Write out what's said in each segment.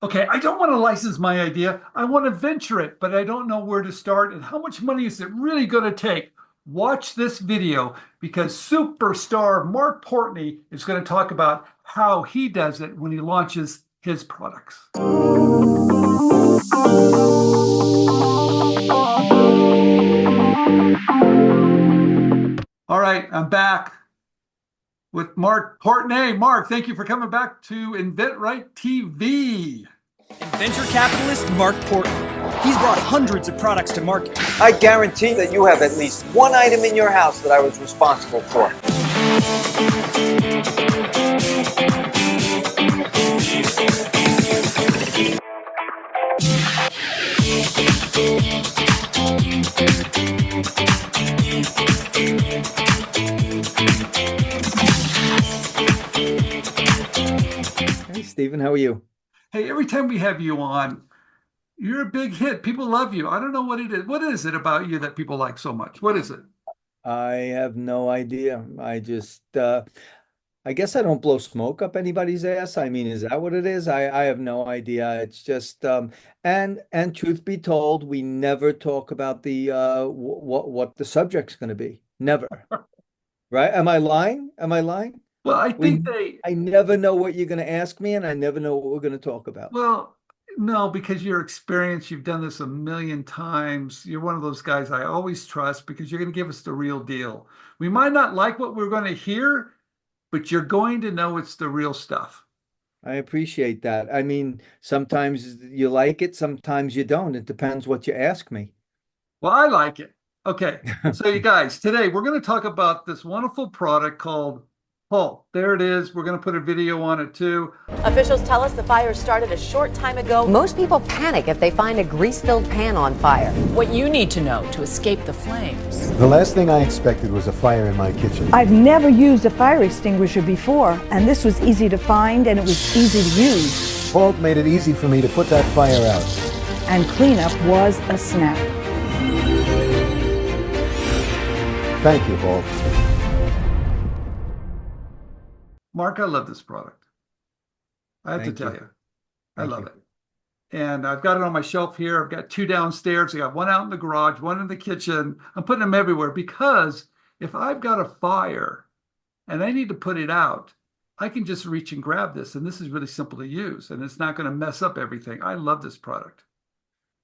Okay, I don't want to license my idea. I want to venture it, but I don't know where to start and how much money is it really going to take. Watch this video because superstar Marc Portney is going to talk about how he does it when he launches his products. All right, I'm back with Marc Portney. Marc, thank you for coming back to inventRightTV. Venture capitalist Marc Portney. He's brought hundreds of products to market. I guarantee that you have at least one item in your house that I was responsible for. Hey, Stephen, how are you? Hey, every time we have you on, you're a big hit. People love you. I don't know what it is. What is it about you that people like so much? What is it? I have no idea. I guess I don't blow smoke up anybody's ass. I mean, is that what it is? I have no idea. It's just, and truth be told, we never talk about the what the subject's going to be. Never. Right? Am I lying? Am I lying? Well, We, I never know what you're going to ask me, and I never know what we're going to talk about. well, no, because your experience, you've done this a million times. You're one of those guys I always trust because you're going to give us the real deal. We might not like what we're going to hear, but you're going to know it's the real stuff. I appreciate that. I mean, sometimes you like it, sometimes you don't. It depends what you ask me. Well, I like it. Okay. So, you guys, today we're going to talk about this wonderful product called Halt. There it is. We're going to put a video on it too. Officials tell us the fire started a short time ago. Most people panic if they find a grease-filled pan on fire. What you need to know to escape the flames. The last thing I expected was a fire in my kitchen. I've never used a fire extinguisher before, and this was easy to find and it was easy to use. Halt made it easy for me to put that fire out. And cleanup was a snap. Thank you, Halt. Marc, I love this product. I have Thank to tell you. you, I Thank love you. it. And I've got it on my shelf here. I've got two downstairs. I got one out in the garage, one in the kitchen. I'm putting them everywhere because if I've got a fire and I need to put it out, I can just reach and grab this. And this is really simple to use and it's not going to mess up everything. I love this product.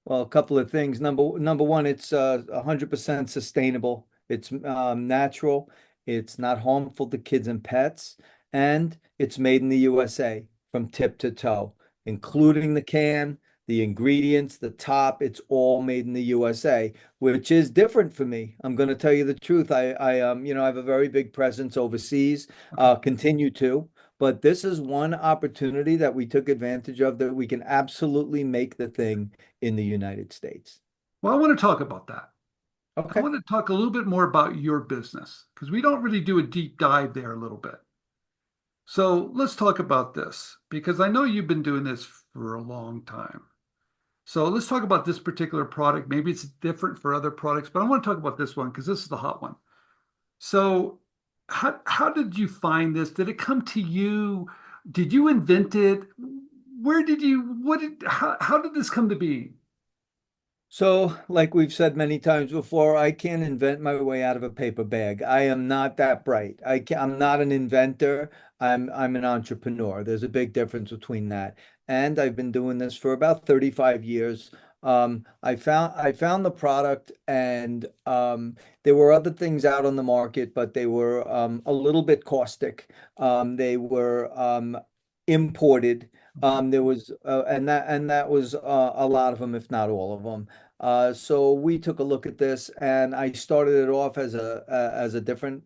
Well, a couple of things. Number one, it's 100% sustainable. It's natural. It's not harmful to kids and pets, and it's made in the USA from tip to toe, including the can, the ingredients, the top. It's all made in the USA, which is different for me. I'm going to tell you the truth. I have a very big presence overseas, continue to. But this is one opportunity that we took advantage of that we can absolutely make the thing in the United States. Well, I want to talk about that. I Okay. want to talk a little bit more about your business because we don't really do a deep dive there a little bit. So let's talk about this because I know you've been doing this for a long time. So let's talk about this particular product. Maybe it's different for other products, but I want to talk about this one because this is the hot one. So how did you find this? Did it come to you? Did you invent it? Where did you, how did this come to be? So, like we've said many times before, I can't invent my way out of a paper bag. I am not that bright. I'm not an inventor. I'm an entrepreneur. There's a big difference between that. And I've been doing this for about 35 years. I found the product, and there were other things out on the market, but they were a little bit caustic. They were imported. There was and that was a lot of them, if not all of them. So we took a look at this, and I started it off as a different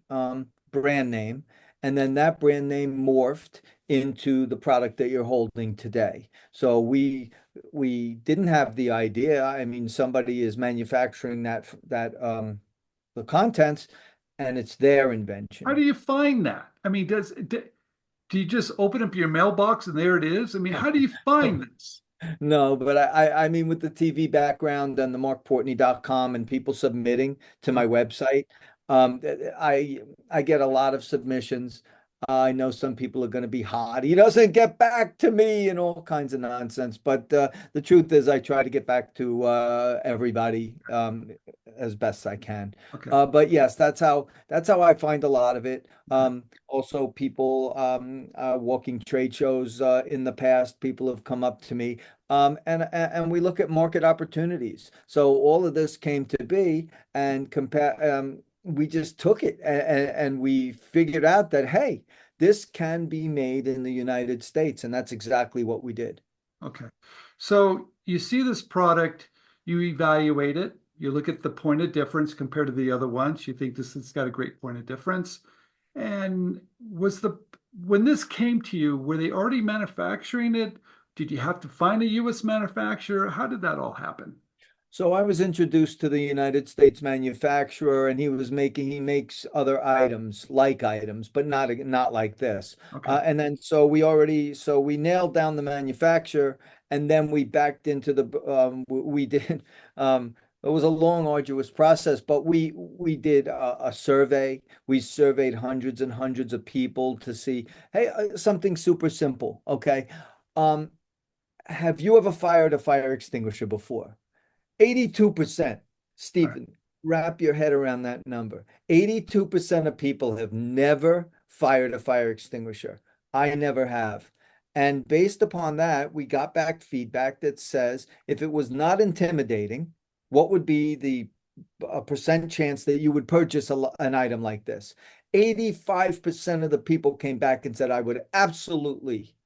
brand name, and then that brand name morphed into the product that you're holding today. So we didn't have the idea. I mean, somebody is manufacturing that the contents, and it's their How invention. do you find that? I mean, do you just open up your mailbox and there it is? I mean, how do you find this? No, but I mean, with the TV background and the markportney.com and people submitting to my website, I get a lot of submissions. I know some people are going to be hot. He doesn't get back to me and all kinds of nonsense. But the truth is, I try to get back to everybody as best I can. Okay. But yes, that's how I find a lot of it. Also, people walking trade shows in the past, people have come up to me, and we look at market opportunities. So all of this came to be, and compare. We just took it and we figured out that, hey, this can be made in the United States. And that's exactly what we did. Okay. So you see this product, you evaluate it, you look at the point of difference compared to the other ones. You think this has got a great point of difference. And when this came to you, were they already manufacturing it? Did you have to find a US manufacturer? How did that all happen? So I was introduced to the United States manufacturer, and he makes other items, but not like this. Okay. And then so we nailed down the manufacturer, and then we backed into we did it was a long, arduous process, but we did a survey. We surveyed hundreds and hundreds of people to see, hey, something super simple, okay? Um, have you ever fired a fire extinguisher before? 82%. All right. Stephen, wrap your head around that number. 82% of people have never fired a fire extinguisher. I never have. And based upon that, we got back feedback that says if it was not intimidating, what would be the percent chance that you would purchase an item like this? 85% of the people came back and said, I would absolutely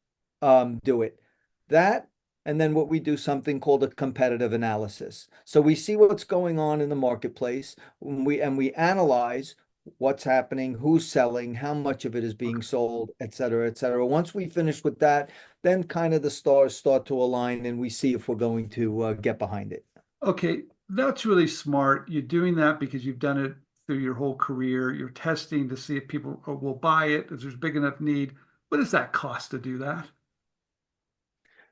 do it. That, and then what we do something called a competitive analysis. So we see what's going on in the marketplace, and we analyze what's happening, who's selling, how much of it is being sold, et cetera, et cetera. Once we finish with that, then kind of the stars start to align, and we see if we're going to get behind it. Okay, that's really smart. You're doing that because you've done it through your whole career. You're testing to see if people will buy it, if there's big enough need. What does that cost to do that?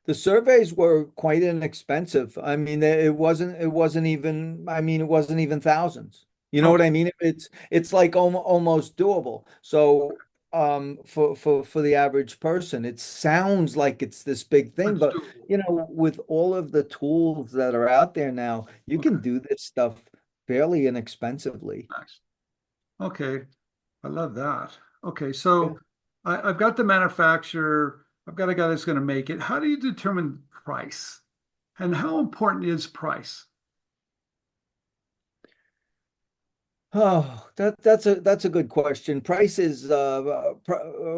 The surveys were quite inexpensive. I mean, it wasn't even thousands. You know what Okay, I mean? It's like almost doable. So for the average person, it sounds like it's this big thing, it's but doable. with all of the tools that are out there now, you Okay, can do this stuff fairly inexpensively. nice. Okay, I love that. Okay, Yeah. so I've got the manufacturer, I've got a guy that's going to make it. How do you determine price? And how important is price? Oh, that's a good question. Prices,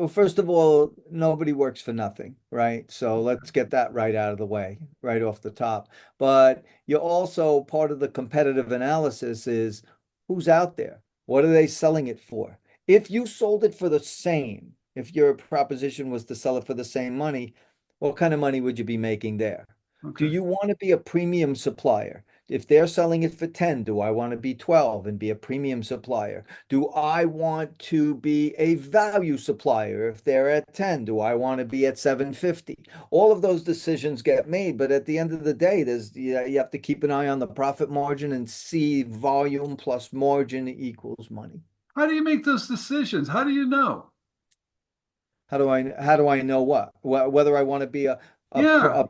first of all, nobody works for nothing, right? So let's get that right out of the way, right off the top. But you also, part of the competitive analysis is who's out there? What are they selling it for? If you sold it for the same, if your proposition was to sell it for the same money, what kind of money would you be making there? Do Okay, you want to be a premium supplier? If they're selling it for 10, do I want to be 12 and be a premium supplier? Do I want to be a value supplier? If they're at 10, do I want to be at 750? All of those decisions get made, but at the end of the day, you have to keep an eye on the profit margin and see volume plus margin equals money. how do you make those decisions? How do you know? How do I know what? Whether I want to be Yeah, a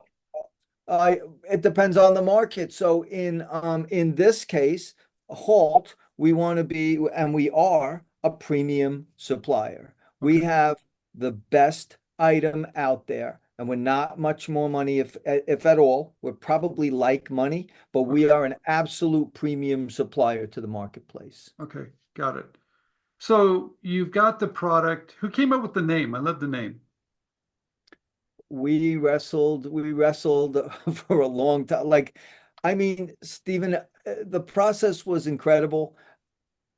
I it depends on the market. So in this case, Halt, we want to be, and we are a premium supplier. We okay, have the best item out there, and we're not much more money if at all. We're probably like money, but we okay, are an absolute premium supplier to the marketplace. okay, got it. So you've got the product. Who came up with the name? I love the name. We wrestled for a long time. Like, I mean, Stephen, the process was incredible.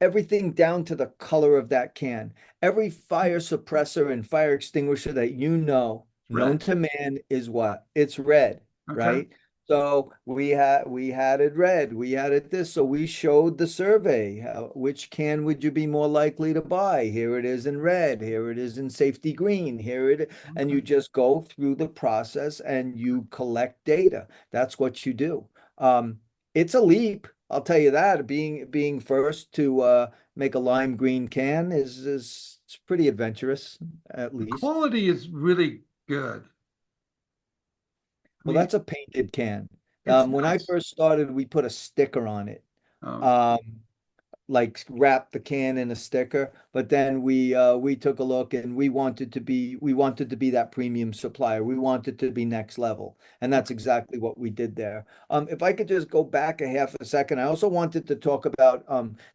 Everything down to the color of that can. Every fire suppressor and fire extinguisher that known Red. to man is what? It's red, Okay, right? So we had it red, we had it this. So we showed the survey. Which can would you be more likely to buy? Here it is in red, here it is in safety green, and okay, you just go through the process and you collect data. That's what you do. It's a leap. I'll tell you that being first to make a lime green can is It's pretty adventurous, at The least. quality is really good. I Well, mean, that's a painted can. it's When I nice. first started, we put a sticker on it. Oh, Um, like wrap the can in a sticker, but then we took a look and we wanted to be that premium supplier. We wanted to be next level. And that's exactly what we did there. If I could just go back a half a second, I also wanted to talk about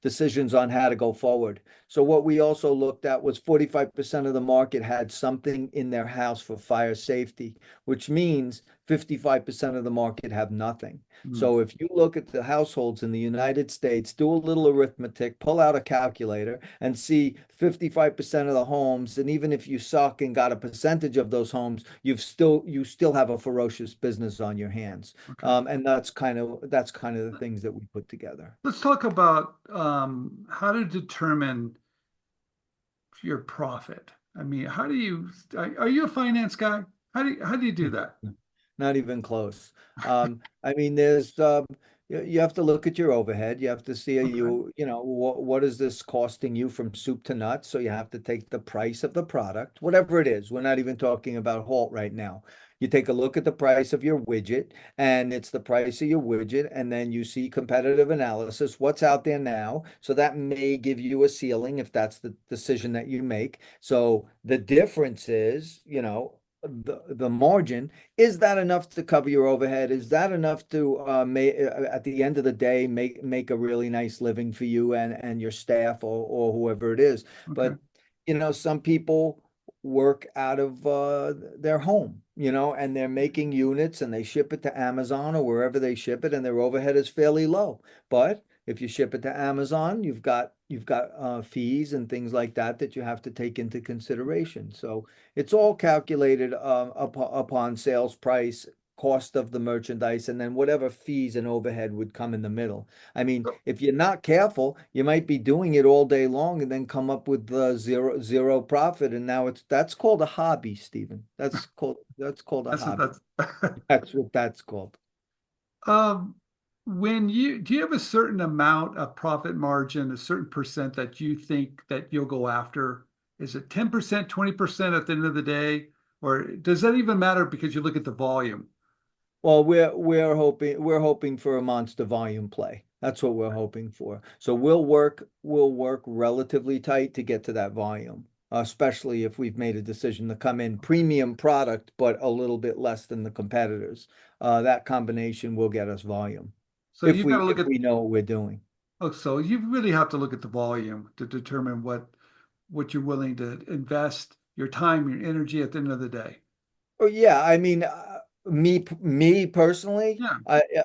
decisions on how to go forward. So what we also looked at was 45% of the market had something in their house for fire safety, which means 55% of the market have nothing. mm, So if you look at the households in the United States, do a little arithmetic, pull out a calculator and see 55% of the homes, and even if you suck and got a percentage of those homes, you still have a ferocious business on your hands. okay. And that's kind of the things that we put together. Let's talk about how to determine your profit. I mean, how do you, are you a finance guy? How do you do that? Not even close. I mean, you have to look at your overhead. You have to see Okay. what is this costing you from soup to nuts? So you have to take the price of the product, whatever it is. We're not even talking about Halt right now. You take a look at the price of your widget, and it's the price of your widget, and then you see competitive analysis, what's out there now. So that may give you a ceiling if that's the decision that you make. So the difference is, the margin, is that enough to cover your overhead? Is that enough to at the end of the day make a really nice living for you and your staff or whoever it is? Okay. But some people work out of their home, and they're making units and they ship it to Amazon or wherever they ship it, and their overhead is fairly low. But if you ship it to Amazon, you've got fees and things like that you have to take into consideration. So it's all calculated upon sales price, cost of the merchandise, and then whatever fees and overhead would come in the middle. I mean, if you're not careful, you might be doing it all day long and then come up with zero profit. And now that's called a hobby, Stephen. That's called a That's what hobby. that's. That's what that's called. Um, when you do you have a certain amount of profit margin, a certain percent that you think that you'll go after? Is it 10%, 20% at the end of the day? Or does that even matter because you look at the volume? Well, we're hoping for a monster volume play. That's what we're hoping for. So we'll work relatively tight to get to that volume, especially if we've made a decision to come in premium product, but a little bit less than the competitors. That combination will get us volume So if you got we to look if at we know what we're doing. oh, so you really have to look at the volume to determine what you're willing to invest, your time, your energy at the end of the day. Oh yeah, I mean, me personally, Yeah.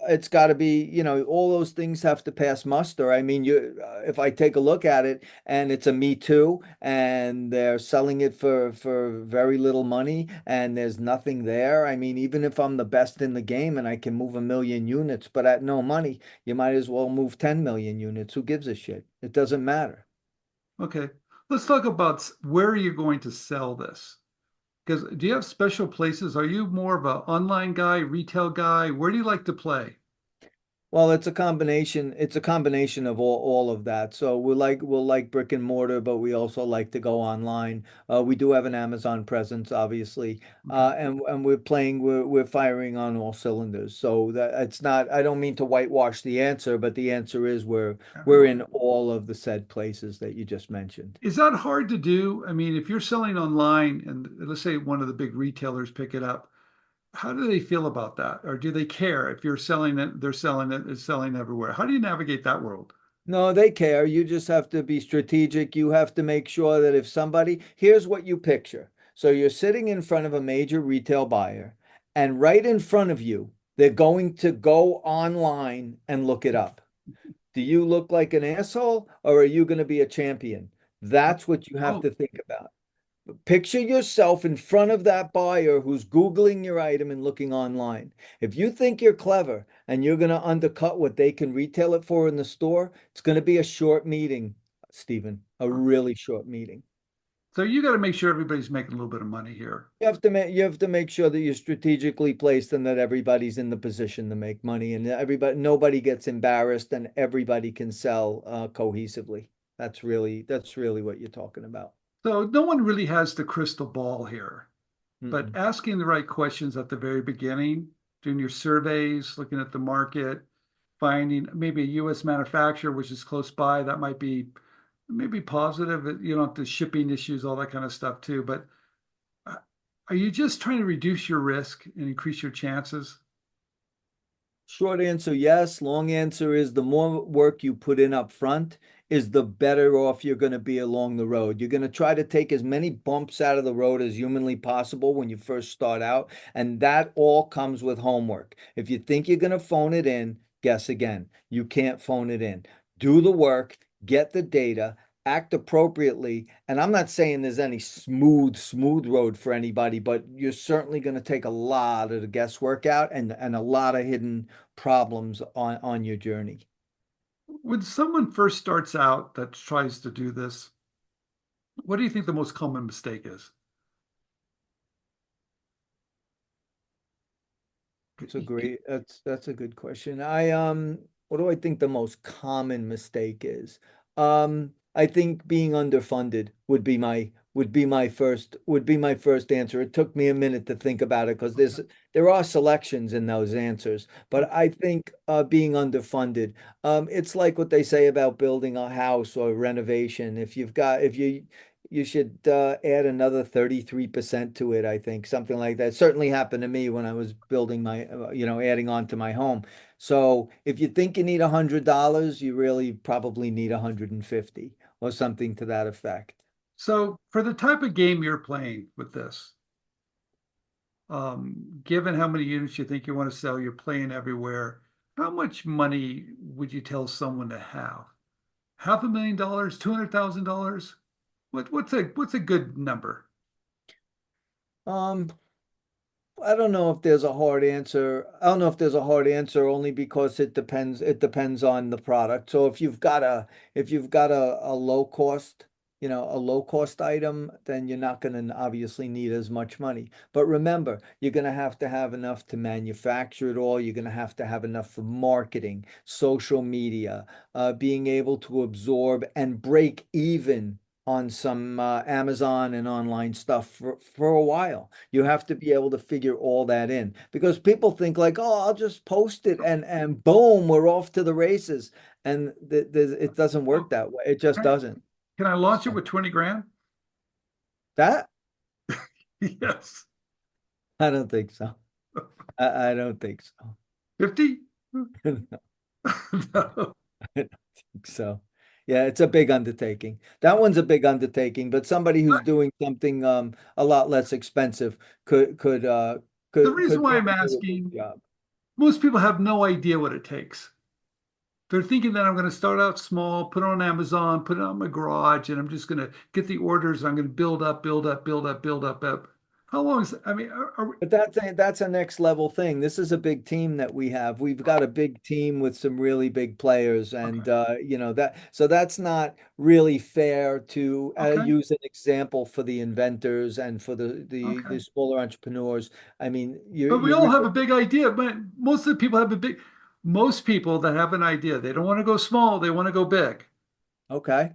it's got to be, all those things have to pass muster. I mean, if I take a look at it and it's a Me Too and they're selling it for very little money and there's nothing there. I mean, even if I'm the best in the game and I can move 1 million units, but at no money, you might as well move 10 million units. Who gives a shit? It doesn't matter. Okay. Let's talk about where you're going to sell this. Because do you have special places? Are you more of an online guy, retail guy? Where do you like to play? Well, it's a combination of all of that. So we'll like brick and mortar, but we also like to go online. We do have an Amazon presence, obviously. Okay. And we're firing on all cylinders. So that it's not, I don't mean to whitewash the answer, but the answer is we're in all of the said places that you just mentioned. Is that hard to do? I mean, if you're selling online and let's say one of the big retailers pick it up, how do they feel about that? Or do they care if you're selling it, they're selling it, it's selling everywhere? How do you navigate that world? No, they care. You just have to be strategic. You have to make sure that if here's what you picture. So you're sitting in front of a major retail buyer, and right in front of you, they're going to go online and look it up. Do you look like an asshole or are you going to be a champion? That's what you have Oh, to think about. Picture yourself in front of that buyer who's Googling your item and looking online. If you think you're clever and you're going to undercut what they can retail it for in the store, it's going to be a short meeting, Stephen, a really short meeting. so you got to make sure everybody's making a little bit of money here. You have to make sure that you're strategically placed and that everybody's in the position to make money and nobody gets embarrassed and everybody can sell cohesively. That's really what you're talking about. So no one really has the crystal ball here, but Mm-mm. asking the right questions at the very beginning, doing your surveys, looking at the market, finding maybe a US manufacturer which is close by, that might be maybe positive. You don't have the shipping issues, all that kind of stuff too. But uh, are you just trying to reduce your risk and increase your chances? Short answer, yes. Long answer is the more work you put in up front is the better off you're going to be along the road. You're going to try to take as many bumps out of the road as humanly possible when you first start out. And that all comes with homework. If you think you're going to phone it in, guess again. You can't phone it in. Do the work, get the data, act appropriately. And I'm not saying there's any smooth road for anybody, but you're certainly going to take a lot of the guesswork out and a lot of hidden problems on your journey. When someone first starts out that tries to do this, what do you think the most common mistake is? It's a great that's a good question. I what do I think the most common mistake is? I think being underfunded would be my first answer. It took me a minute to think about it because there are selections in those answers, but I think being underfunded, it's like what they say about building a house or renovation. If you should add another 33% to it, I think, something like that. Certainly happened to me when I was building adding on to my home. So if you think you need $100, you really probably need 150 or something to that effect. So for the type of game you're playing with this, given how many units you think you want to sell, you're playing everywhere. How much money would you tell someone to have? $500,000, $200,000? What's a good number? Um, I don't know if there's a hard answer. I don't know if there's a hard answer only because it depends on the product. So if you've got a low cost, a low cost item, then you're not going to obviously need as much money. But remember, you're going to have enough to manufacture it all. You're going to have enough for marketing, social media, being able to absorb and break even on some Amazon and online stuff for a while. You have to be able to figure all that in because people think like, oh, I'll just post it and boom, we're off to the races. And it doesn't work Oh, that way. It just can doesn't. can I launch it So with 20 grand? that Yes. I don't think so. I don't think so. 50? I No. don't think so. Yeah, it's a big undertaking. That one's a big undertaking, but somebody who's doing something a lot less expensive The reason could why I'm probably do a good asking, job. most people have no idea what it takes. They're thinking that I'm going to start out small, put it on Amazon, put it on my garage, and I'm just going to get the orders. I'm going to build up, build up, build up, build up. How long is, I mean, But that's a next level thing. This is a big team that we have. We've got a big team with some really big players, okay, and that so that's not really fair to okay, use an example for the inventors and for the okay. smaller entrepreneurs. I mean, But we you all really have a big idea, but most of the people have most people that have an idea, they don't want to go small, they want to go big. okay.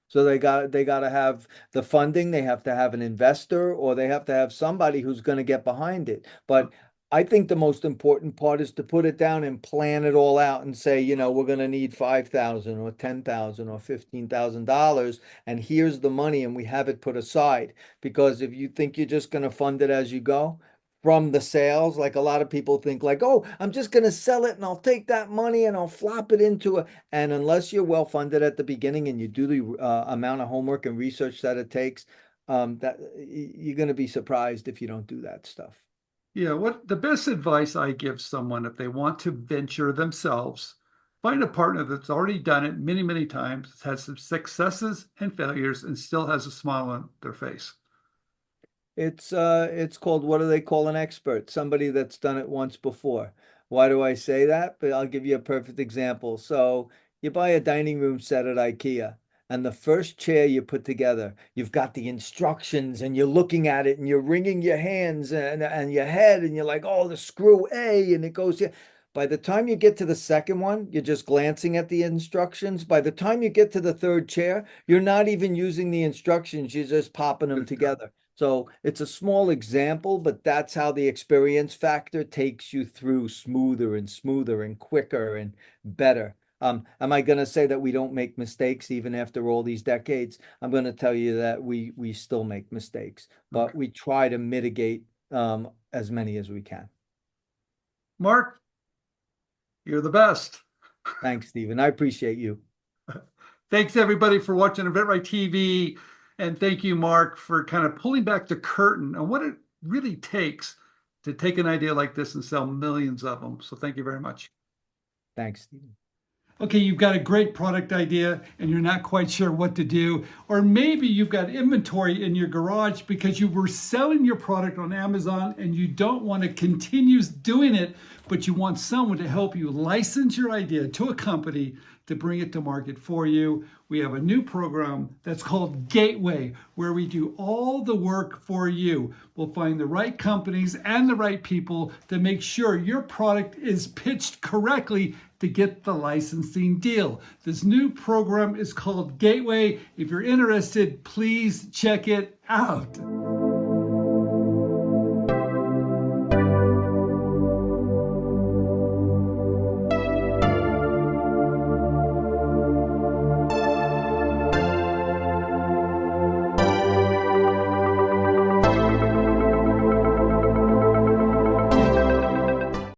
So they got to have the funding, they have to have an investor, or they have to have somebody who's going to get behind it. But I think the most important part is to put it down and plan it all out and say, we're going to need 5,000 or 10,000 or $15,000 and here's the money and we have it put aside. Because if you think you're just going to fund it as you go from the sales, like a lot of people think like, oh, I'm just going to sell it and I'll take that money and I'll flop it into a and unless you're well funded at the beginning and you do the amount of homework and research that it takes, that you're going to be surprised if you don't do that stuff. Yeah, what the best advice I give someone if they want to venture themselves, find a partner that's already done it many, many times, has had some successes and failures, and still has a smile on their face. It's called what do they call an expert? Somebody that's done it once before. Why do I say that? But I'll give you a perfect example. So you buy a dining room set at IKEA, and the first chair you put together, you've got the instructions and you're looking at it and you're wringing your hands and your head and you're like, oh, the screw A and it goes here. By the time you get to the second one, you're just glancing at the instructions. By the time you get to the third chair, you're not even using the instructions, you're just popping them together. So it's a small example, but that's how the experience factor takes you through smoother and quicker and better. Am I going to say that we don't make mistakes even after all these decades? I'm going to tell you that we still make mistakes, but we try to mitigate as many as we can. Mark, you're the best. Thanks, Stephen. I appreciate you. Thanks everybody for watching inventRightTV. And thank you, Mark, for kind of pulling back the curtain on what it really takes to take an idea like this and sell millions of them. So thank you very much. Thanks, Stephen. Okay, you've got a great product idea and you're not quite sure what to do. Or maybe you've got inventory in your garage because you were selling your product on Amazon and you don't want to continue doing it, but you want someone to help you license your idea to a company to bring it to market for you. We have a new program that's called Gateway, where we do all the work for you. We'll find the right companies and the right people to make sure your product is pitched correctly to get the licensing deal. This new program is called Gateway. If you're interested, please check it out.